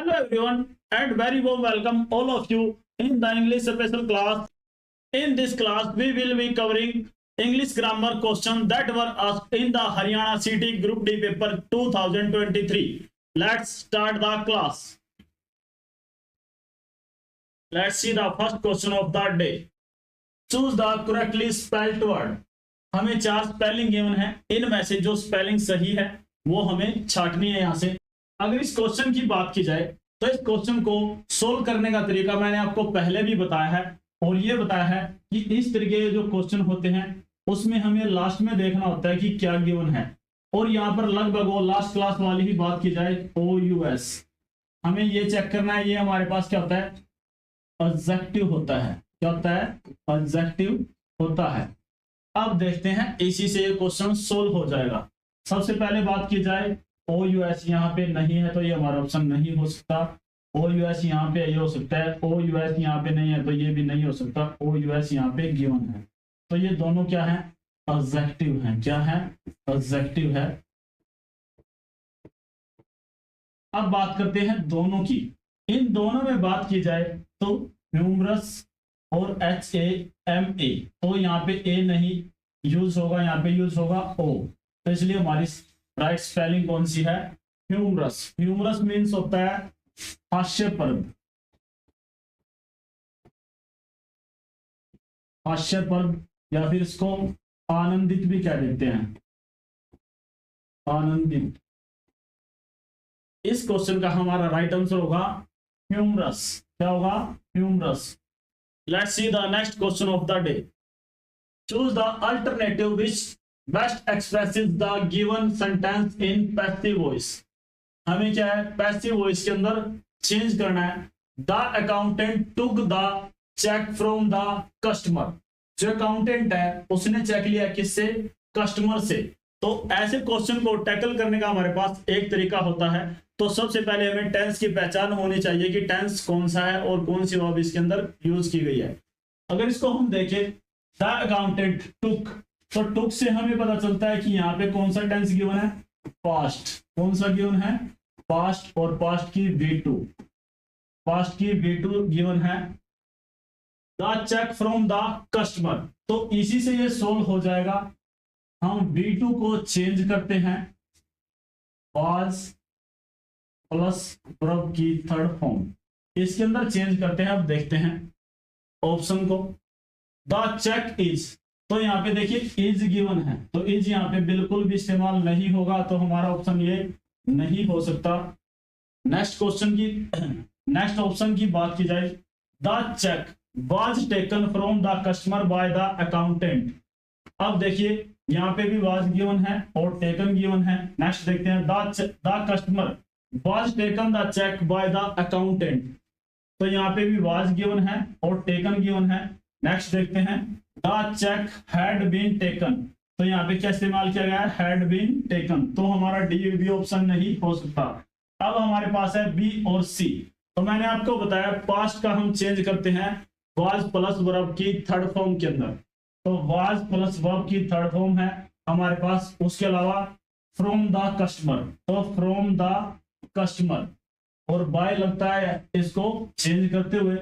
Hello everyone and very warm welcome all of you in the English special class. In this class we will be covering English grammar questions that were asked in the Haryana City Group D paper 2023. Let's start the class. Let's see the first question of the day. Choose the correctly spelled word. हमें 4 spelling given है, इनमें से जो spelling सही है वो हमें छांटनी है यहाँ से। अगर इस क्वेश्चन की बात की जाए तो इस क्वेश्चन को सोल्व करने का तरीका मैंने आपको पहले भी बताया है और ये बताया है कि इस तरीके के जो क्वेश्चन होते हैं उसमें हमें लास्ट में देखना होता है कि क्या गिवन है। और यहाँ पर लगभग वो लास्ट क्लास वाली ही बात की जाए OUS, हमें ये चेक करना है ये हमारे पास क्या होता है, एडजेक्टिव होता है। क्या होता है? एडजेक्टिव होता है। अब देखते हैं इसी से ये क्वेश्चन सोल्व हो जाएगा। सबसे पहले बात की जाए OUS यहाँ पे नहीं है तो ये हमारा ऑप्शन नहीं हो सकता। OUS यहाँ पे ये हो सकता है, OUS यहाँ पे नहीं है तो ये भी नहीं हो सकता। OUS यहाँ पे गिवन है तो ये दोनों क्या है? एडजेक्टिव है। क्या है? एडजेक्टिव है। अब बात करते हैं दोनों की। इन दोनों में बात की जाए तो ह्यूमरस और HAMA, तो यहाँ पे A नहीं यूज होगा, यहाँ पे यूज होगा O, तो इसलिए हमारी राइट स्पेलिंग कौन सी है? ह्यूमरस। ह्यूमरस मीन्स होता है हास्यप्रद। हास्यप्रद या फिर इसको आनंदित भी कह देते हैं, आनंदित। इस क्वेश्चन का हमारा राइट आंसर होगा ह्यूमरस। क्या होगा? Humerus. Let's see the next question of the day. Choose the alternative which best expresses the given sentence in passive voice. हमें क्या है? passive voice के अंदर चेंज करना है। The accountant took the check from the customer. जो accountant है उसने चेक लिया किससे? कस्टमर से। तो ऐसे क्वेश्चन को टैकल करने का हमारे पास एक तरीका होता है। तो सबसे पहले हमें टेंस की पहचान होनी चाहिए कि टेंस कौन सा है और कौन सी वर्ब इसके अंदर यूज की गई है। अगर इसको हम देखें द अकाउंटेंट टुक, तो टुक से हमें पता चलता है कि यहाँ पे कौन सा टेंस गिवन है? पास्ट। कौन सा गिवन है? पास्ट। और पास्ट की V2, पास्ट की V2 गिवन है। The cheque from the customer, तो इसी से ये सोल्व हो जाएगा। हम V2 को चेंज करते हैं वाज प्लस वर्ब की थर्ड फॉर्म, इसके अंदर चेंज करते हैं। अब देखते हैं ऑप्शन को। द चेक इज, तो यहाँ पे देखिए इज गिवन है तो इज यहाँ पे बिल्कुल भी इस्तेमाल नहीं होगा, तो हमारा ऑप्शन ये नहीं हो सकता। नेक्स्ट क्वेश्चन की, नेक्स्ट ऑप्शन की बात की जाए, the cheque was taken from the customer by the accountant. अब देखिए यहाँ पे भी वाज गिवन है और टेकन गिवन है। नेक्स्ट देखते हैं the customer was taken the check by the accountant, तो यहाँ पे भी was given है और taken given है। नेक्स्ट देखते हैं the check had been taken, तो यहाँ पे क्या इस्तेमाल किया गया है? had been taken, तो हमारा डी भी ऑप्शन नहीं हो सकता। अब हमारे पास है B और C, तो मैंने आपको बताया पास्ट का हम चेंज करते हैं was प्लस वर्ब की थर्ड फॉर्म के अंदर, तो was प्लस वर्ब की थर्ड फॉर्म है हमारे पास। उसके अलावा फ्रॉम द कस्टमर, तो फ्रॉम द कस्टमर, और बाय लगता है इसको चेंज करते हुए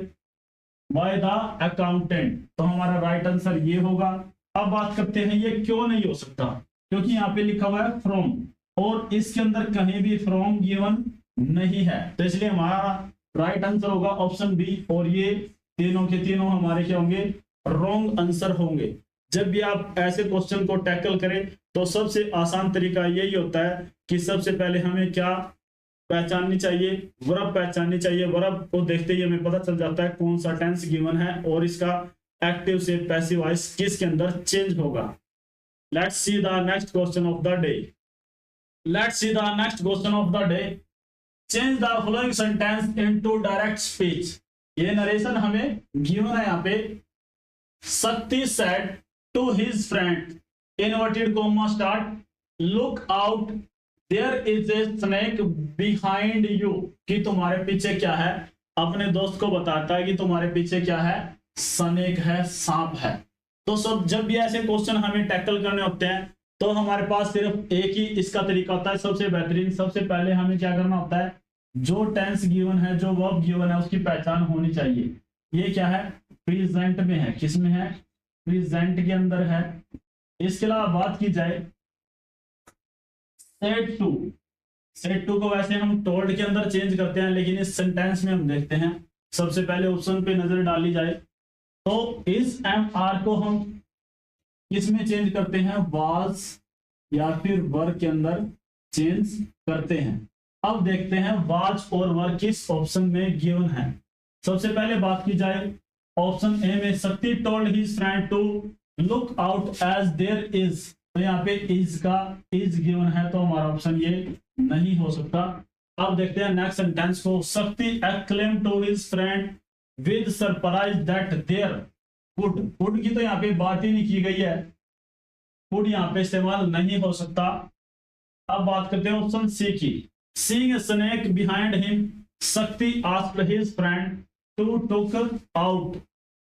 बाय द अकाउंटेंट, तो हमारा राइट आंसर ये होगा। अब बात करते हैं ये क्यों नहीं हो सकता, क्योंकि यहाँ पे लिखा हुआ है फ्रॉम और इसके अंदर कहीं भी फ्रॉम गिवन नहीं है, तो इसलिए हमारा राइट आंसर होगा ऑप्शन बी। और ये तीनों के तीनों हमारे क्या होंगे? रॉन्ग आंसर होंगे। जब भी आप ऐसे क्वेश्चन को टैकल करें तो सबसे आसान तरीका यही होता है कि सबसे पहले हमें क्या पहचाननी चाहिए? वर्ब पहचाननी चाहिए। वर्ब को देखते ही हमें पता चल जाता है कौन सा टेंस गिवन है और इसका एक्टिव से पैसिव वॉइस किसके अंदर चेंज होगा। Let's see the next question of the day. Let's see the next question of the day. Change the following sentence into direct speech. ये नरेशन हमें गिवन है यहाँ पे। Shakti said to his friend, inverted comma start, look out there is a snake behind you, कि तुम्हारे पीछे क्या है? अपने दोस्त को बताता है कि तुम्हारे पीछे क्या है? स्नेक है, सांप है। तो सब जब भी ऐसे क्वेश्चन हमें टैकल करने होते हैं तो हमारे पास सिर्फ एक ही इसका तरीका होता है सबसे बेहतरीन। सबसे पहले हमें क्या करना होता है? जो टेंस गिवन है, जो वर्ब गिवन है, उसकी पहचान होनी चाहिए। ये क्या है, प्रेजेंट में है। किस में है, प्रेजेंट के अंदर है। इसके अलावा बात की जाए सेड टू, सेड टू को वैसे हम टोल्ड के अंदर चेंज करते हैं, लेकिन इस सेंटेंस में हम देखते हैं। सबसे पहले ऑप्शन पे नजर डाली जाए तो इस एम आर को हम किस में चेंज करते हैं, वाज या फिर वर के अंदर चेंज करते हैं। अब देखते हैं वाज और वर किस ऑप्शन में गिवन है। सबसे पहले बात की जाए ऑप्शन ए में, Shakti told his friend to look out as there is, तो यहाँ पे इज का इज गिवन है, तो हमारा ऑप्शन ये नहीं हो सकता। अब देखते हैं नेक्स्ट सेंटेंस को, Shakti exclaim to his friend with surprise that there could की तो यहाँ पे बात ही नहीं की गई है, कुड यहाँ पे इस्तेमाल नहीं हो सकता। अब बात करते हैं ऑप्शन सी की, seeing a snake behind him Shakti asked his friend to took out,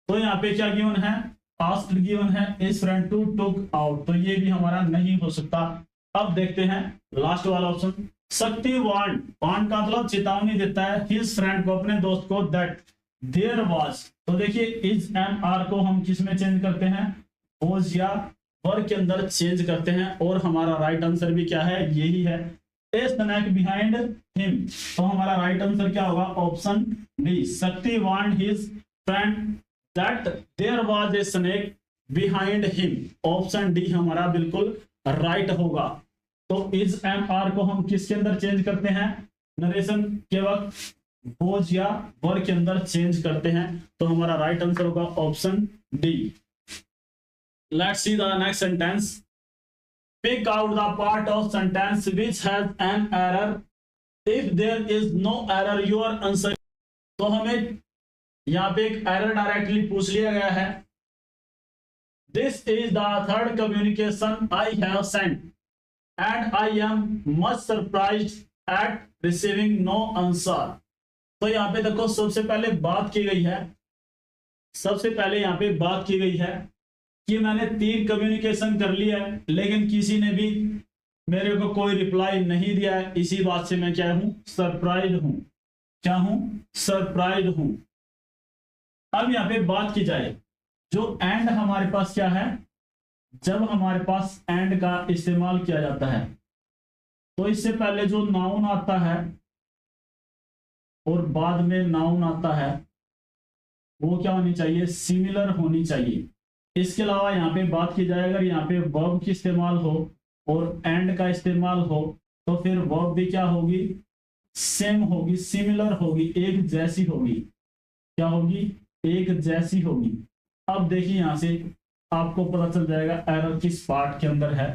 तो यहाँ पे क्या गिवन है, आस्क्ड गिवन है, is friend to took out, तो ये भी हमारा नहीं हो सकता। अब देखते हैं लास्ट वाला ऑप्शन, शक्ति वार्न का मतलब चेतावनी देता है हिज फ्रेंड को, अपने दोस्त को, दैट देयर वाज, तो देखिए इज एम आर को हम किस में चेंज करते हैं, वाज या वर के अंदर चेंज करते हैं, और हमारा राइट आंसर भी क्या है, यही है, ए स्नेक बिहाइंड हिम, तो हमारा राइट आंसर क्या होगा, option D, Shakti warn his friend that there was a snake behind him, option D हमारा बिल्कुल राइट होगा। तो इज एम आर को हम किसके अंदर चेंज करते हैं, नरेशन के वक्त वाज या वर के अंदर चेंज करते हैं, तो हमारा राइट आंसर होगा option D. Let's see the next sentence, pick out the part of sentence which has an error, if there is no error your answer, तो हमें यहाँ पे एक एरर डायरेक्टली पूछ लिया गया है, this is the third communication I have sent and I am much surprised at receiving no answer, तो यहाँ पे देखो सबसे पहले बात की गई है, सबसे पहले यहाँ पे बात की गई है कि मैंने 3 कम्युनिकेशन कर लिया है, लेकिन किसी ने भी मेरे को कोई रिप्लाई नहीं दिया है, इसी बात से मैं क्या हूं, सरप्राइज हूं, क्या हूं, सरप्राइज हूं। अब यहां पे बात की जाए, जो एंड हमारे पास क्या है, जब हमारे पास एंड का इस्तेमाल किया जाता है तो इससे पहले जो नाउन आता है और बाद में नाउन आता है वो क्या होनी चाहिए, सिमिलर होनी चाहिए। इसके अलावा यहाँ पे बात की जाए, अगर यहाँ पे वर्ब की इस्तेमाल हो और एंड का इस्तेमाल हो तो फिर वर्ब भी क्या होगी, सेम होगी, सिमिलर होगी, एक जैसी होगी, क्या होगी, एक जैसी होगी। अब देखिए यहां से आपको पता चल जाएगा एरर किस पार्ट के अंदर है।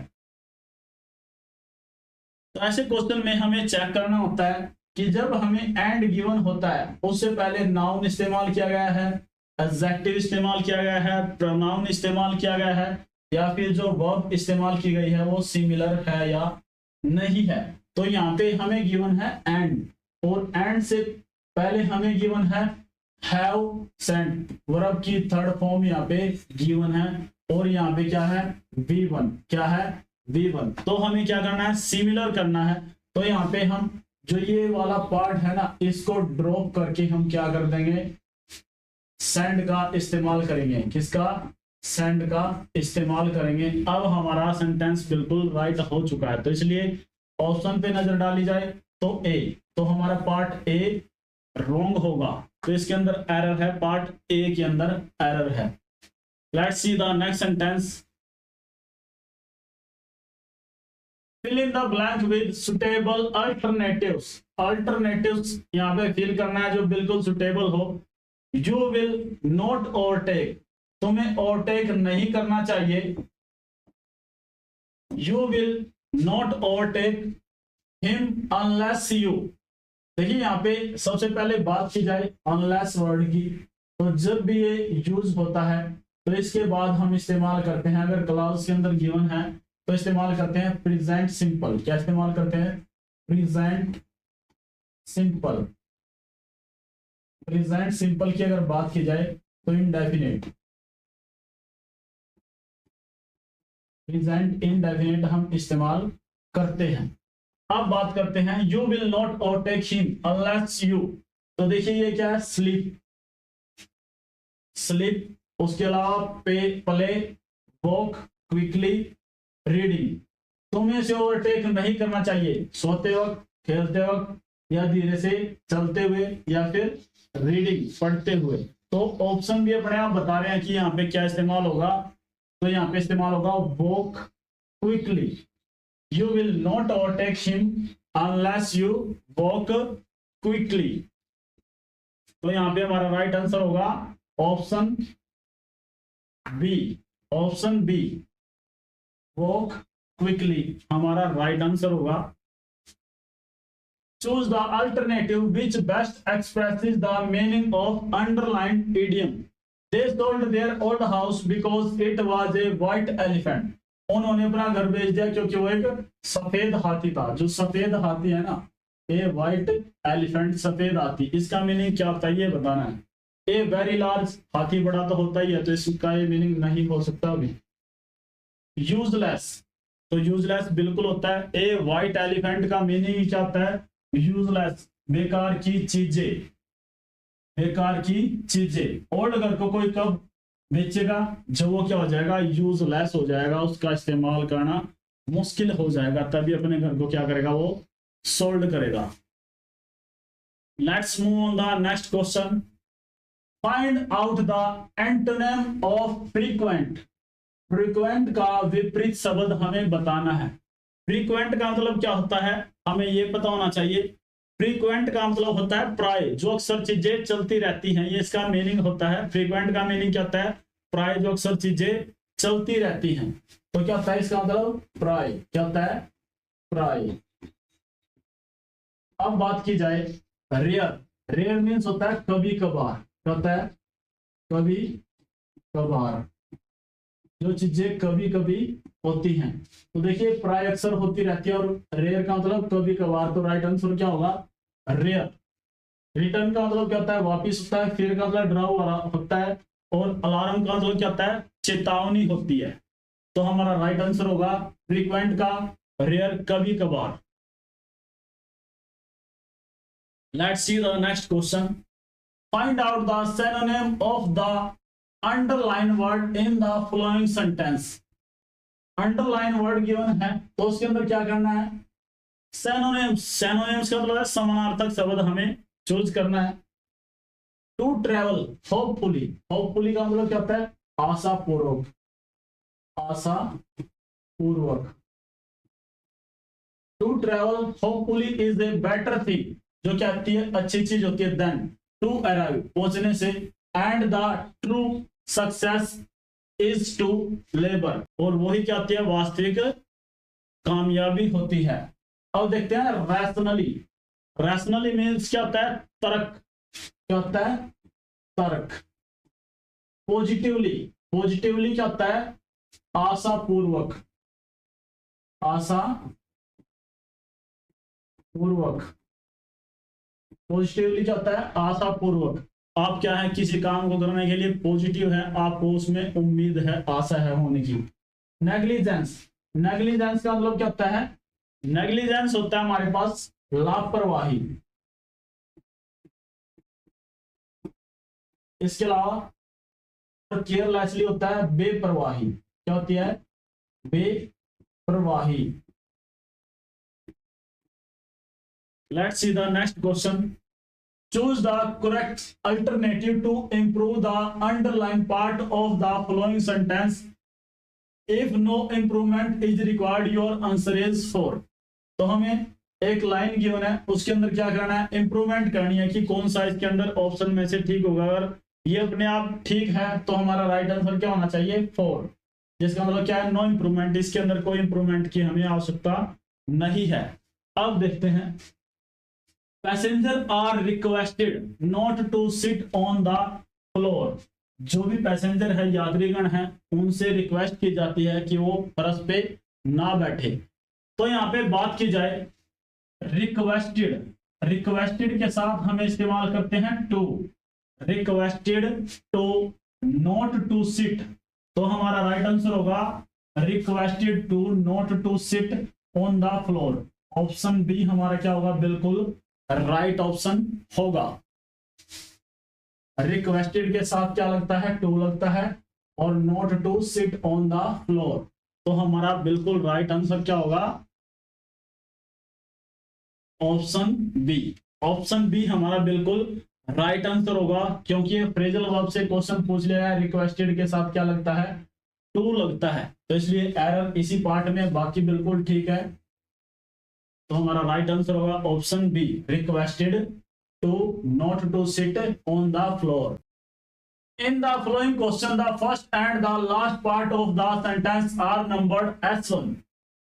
तो ऐसे क्वेश्चन में हमें चेक करना होता है कि जब हमें एंड गिवन होता है उससे पहले नाउन इस्तेमाल किया गया है, एडजेक्टिव इस्तेमाल किया गया है, प्रोनाउन इस्तेमाल किया गया है, या फिर जो वर्ब इस्तेमाल की गई है वो सिमिलर है या नहीं है। तो यहाँ पे हमें गिवन है एंड, और एंड से पहले हमें गिवन है हैव सेंट, वर्ब की थर्ड फॉर्म यहाँ पे गिवन है, और यहाँ पे क्या है, V1, क्या है, V1। तो हमें क्या करना है, सिमिलर करना है। तो यहाँ पे हम जो ये वाला पार्ट है ना, इसको ड्रॉप करके हम क्या कर देंगे, सेंड का इस्तेमाल करेंगे, किसका, सेंड का इस्तेमाल करेंगे। अब हमारा सेंटेंस बिल्कुल राइट हो चुका है, तो इसलिए ऑप्शन पे नजर डाली जाए तो ए, तो हमारा पार्ट ए रॉन्ग होगा, तो इसके अंदर एरर है, पार्ट ए के अंदर एरर है। Let's see the next sentence, fill in the blank with suitable alternatives, alternatives यहाँ पे फिल करना है जो बिल्कुल सुटेबल हो। यू विल नॉट ओवरटेक, तुम्हें ओवरटेक नहीं करना चाहिए, you will not overtake him unless you. देखिए यहाँ पे सबसे पहले बात की जाए अनलेस वर्ड की, तो जब भी ये यूज होता है तो इसके बाद हम इस्तेमाल करते हैं, अगर क्लाउज के अंदर गिवन है तो इस्तेमाल करते हैं प्रेजेंट सिंपल, क्या इस्तेमाल करते हैं, प्रेजेंट सिंपल। प्रेजेंट सिंपल की अगर बात की जाए तो इनडेफिनेट, प्रेजेंट इनडेफिनेट हम इस्तेमाल करते हैं। अब बात करते हैं you will not overtake him unless you. तो देखिए ये क्या है, स्लीप, स्लीप, उसके अलावा पे, प्ले, वॉक, क्विकली, रीडिंग। तुम्हें इसे ओवरटेक नहीं करना चाहिए सोते वक्त, खेलते वक्त, या धीरे से चलते हुए, या फिर रीडिंग पढ़ते हुए। तो ऑप्शन भी अपने आप बता रहे हैं कि यहाँ पे क्या इस्तेमाल होगा। तो यहाँ पे इस्तेमाल होगा walk quickly. You will not overtake him unless you walk quickly. तो यहाँ पे हमारा राइट आंसर होगा option B, option B, walk quickly हमारा राइट आंसर होगा। Choose the alternative which best expresses the meaning of underlined idiom. They sold their old house because it was a white elephant. उन्होंने अपना घर बेच दिया क्योंकि वो एक सफेद हाथी था। जो सफेद हाथी है ना, ए व्हाइट एलिफेंट, सफेद हाथी, इसका मीनिंग क्या होता है ये बताना है। ए वेरी लार्ज, हाथी बड़ा तो होता ही है, तो इसका ये मीनिंग नहीं हो सकता अभी। यूजलेस, तो यूजलेस बिल्कुल होता है। ए व्हाइट एलिफेंट का मीनिंग क्या होता है, यूजलेस, बेकार की चीजें, बेकार की चीजें। ओल्ड घर को कोई कब बेचेगा, जब वो क्या हो जाएगा, यूजलेस हो जाएगा, उसका इस्तेमाल करना मुश्किल हो जाएगा, तभी अपने घर को क्या करेगा, वो सोल्ड करेगा। Let's move on the next question. Find out the antonym of frequent. Frequent का विपरीत शब्द हमें बताना है। फ्रीक्वेंट का मतलब क्या होता है, हमें यह पता होना चाहिए। फ्रीक्वेंट का मतलब होता है प्राय, जो अक्सर चीजें चलती रहती हैं, ये इसका मीनिंग होता है। फ्रीक्वेंट का मीनिंग क्या होता है, प्राय, जो अक्सर चीजें चलती रहती हैं। तो क्या होता है इसका मतलब, प्राय, क्या होता है, प्राय। अब बात की जाए रेयर। रेयर मीन्स होता है कभी कभार, क्या होता है, कभी कभार, जो चीजें कभी कभी होती हैं। तो देखिए प्राय अक्सर होती रहती है, और रेयर का मतलब कभी कभार। तो राइट आंसर क्या होगा, रेयर। रिटर्न का मतलब क्या होता है, वापिस होता है। फिर का मतलब डरा हुआ होता है, और अलार्म का मतलब क्या होता है, चेतावनी होती है। तो हमारा राइट आंसर होगा फ्रीक्वेंट का रेयर, कभी कभार। Let's see the next question. Find out the synonym of the underline word in the following sentence. Underline word given है, तो उसके अंदर क्या करना है, सिनोनिम्स। सिनोनिम्स का मतलब है समानार्थक शब्द हमें चूज करना है। टू ट्रेवल होपफुली, होपफुली का मतलब क्या होता है, आशा पूर्वक, आशा पूर्वक। To travel hopefully is a better thing, जो क्या होती है, अच्छी चीज होती है, देन टू अराइव, पहुंचने से, and the true success is to labour, और वही क्या होती है, वास्तविक कामयाबी होती है। अब देखते हैं रैशनली। रैशनली मीन्स क्या होता है, तर्क, क्या होता है, तर्क। पॉजिटिवली, पॉजिटिवली क्या होता है, आशा पूर्वक, आशा पूर्वक। पॉजिटिवली क्या होता है, आशा पूर्वक। आप क्या है, किसी काम को करने के लिए पॉजिटिव है, आपको उसमें उम्मीद है, आशा है होने की। नेग्लिजेंस, नेग्लिजेंस का मतलब क्या होता है, नेग्लिजेंस होता है हमारे पास लापरवाही। इसके अलावा केयरलेसली होता है बेपरवाही, क्या होती है, बेपरवाही। Let's see the next question. Choose the correct alternative to improve the underline part of the following sentence. If no improvement is required your answer is 4। तो हमें एक लाइन गिवन है, उसके अंदर क्या करना है, इंप्रूवमेंट करनी है कि कौन सा इसके अंदर ऑप्शन में से ठीक होगा। अगर ये अपने आप ठीक है तो हमारा राइट आंसर क्या होना चाहिए, 4, जिसका मतलब क्या है, नो इंप्रूवमेंट, इसके अंदर कोई इंप्रूवमेंट की हमें आवश्यकता नहीं है। अब देखते हैं, passenger are requested not to sit on the floor. जो भी पैसेंजर है, यात्रीगण है, उनसे रिक्वेस्ट की जाती है कि वो फर्श पे ना बैठे। तो यहाँ पे बात की जाए रिक्वेस्टेड, रिक्वेस्टेड के साथ हमें इस्तेमाल करते हैं to, requested to, not to sit. तो हमारा राइट आंसर होगा requested to not to sit on the floor. Option B हमारा क्या होगा, बिल्कुल राइट ऑप्शन होगा। रिक्वेस्टेड के साथ क्या लगता है, टू लगता है, और not to sit on the floor. तो हमारा बिल्कुल राइट आंसर क्या होगा, ऑप्शन बी। ऑप्शन बी हमारा बिल्कुल राइट आंसर होगा, क्योंकि ये फ्रेजल वर्ब से क्वेश्चन पूछ लिया है, रिक्वेस्टेड के साथ क्या लगता है, टू लगता है, तो इसलिए एरर इसी पार्ट में, बाकी बिल्कुल ठीक है। तो हमारा राइट आंसर होगा option B, requested to not to sit on the floor. In the following question, the first and the last part of the sentence are numbered S1।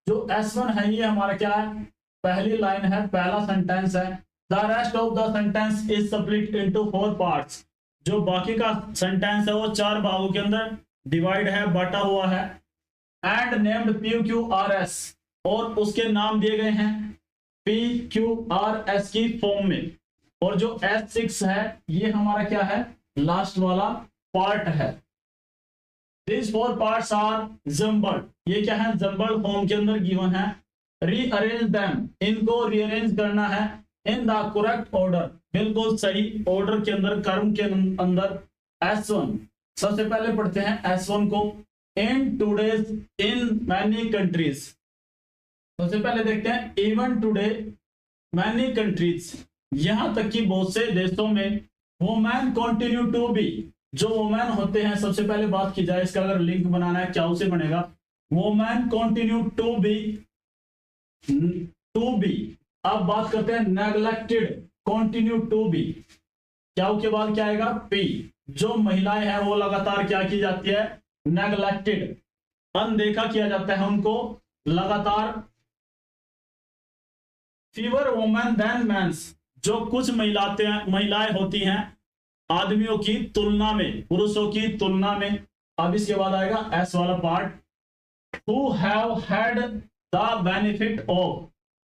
जो S1 है ये हमारा क्या है, पहली लाइन है, पहला सेंटेंस है। The rest of the sentence is split into 4 parts। जो बाकी का सेंटेंस है वो 4 भागों के अंदर डिवाइड है, बटा हुआ है। And named PQRS, और उसके नाम दिए गए हैं PQRS की फॉर्म में। और जो S6 है ये हमारा क्या है, लास्ट वाला पार्ट है। These 4 parts are jumbled, ये क्या है, जम्बल्ड फॉर्म के अंदर गिवन है। Rearrange them, इनको रीअरेंज करना है in the correct order, बिल्कुल सही ऑर्डर के अंदर, क्रम के अंदर। S1 सबसे पहले पढ़ते हैं S1 को। In today's in many countries, सबसे पहले देखते हैं even today many countries, यहां तक कि बहुत से देशों में वोमैन कंटिन्यू टू बी, जो वोमैन होते हैं, सबसे पहले बात की जाए इसका, अगर लिंक बनाना है क्या उसे बनेगा, वोमैन कंटिन्यू टू बी। अब बात करते हैं नेग्लेक्टेड कंटिन्यू टू बी, क्या के बाद क्या आएगा, पी। जो महिलाएं हैं वो लगातार क्या की जाती है, नेग्लेक्टेड, अनदेखा किया जाता है उनको लगातार। फीवर वोमेन देन मेंस, जो कुछ महिलाएं होती हैं आदमियों की तुलना में, पुरुषों की तुलना में। अब इसके बाद आएगा एस वाला part, who have had the benefit of,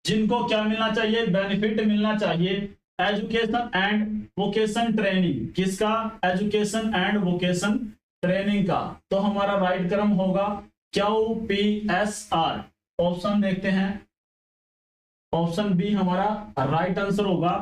जिनको क्या मिलना चाहिए, बेनिफिट मिलना चाहिए, एजुकेशन एंड वोकेशन ट्रेनिंग। किसका, एजुकेशन एंड वोकेशन ट्रेनिंग का। तो हमारा राइट क्रम होगा QPSR। ऑप्शन देखते हैं, ऑप्शन बी हमारा राइट आंसर होगा